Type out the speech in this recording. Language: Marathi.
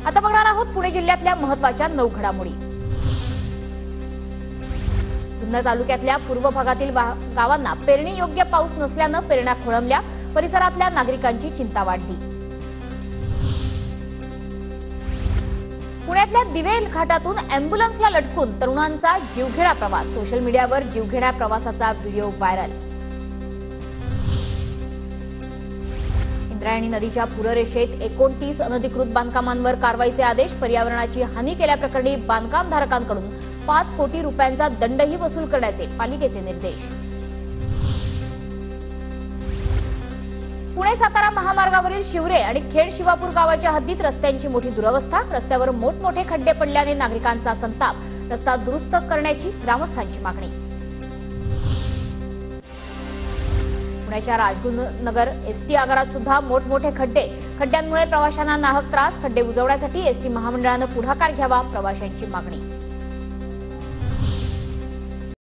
आता बघणार आहोत पुणे जिल्ह्यातल्या महत्त्वाच्या 9 घडामोडी। जुन्नर तालुक्यातल्या पूर्व भागातील गावांना पेरणी योग्य पाऊस नसल्यानं पेरण्या खोळंबल्या, परिसरातल्या नागरिकांची चिंता वाढली। पुण्यातल्या दिवेल घाटातून अॅम्ब्युलन्सला लटकून तरुणांचा जीवघेणा प्रवास, सोशल मीडियावर जीवघेण्या प्रवासाचा व्हिडिओ व्हायरल। इंद्रायणी नदीच्या पूररेषेत 29 अनधिकृत बांधकामांवर कारवाईचे आदेश, पर्यावरणाची हानी केल्याप्रकरणी बांधकामधारकांकडून 5 कोटी रुपयांचा दंडही वसूल करण्याचे पालिकेचे निर्देश। पुणे सातारा महामार्गावरील शिवरे आणि खेड शिवापूर गावाच्या हद्दीत रस्त्यांची मोठी दुरवस्था, रस्त्यावर मोठमोठे खड्डे पडल्याने नागरिकांचा संताप, रस्ता दुरुस्त करण्याची ग्रामस्थांची मागणी। पुण्याच्या राजगुरुनगर एसटी आगारात सुद्धा मोठमोठे खड्ड्यांमुळे प्रवाशांना नाहक त्रास, खड्डे बुजवण्यासाठी एसटी महामंडळाने पुढाकार घ्यावा, प्रवाशांची मागणी।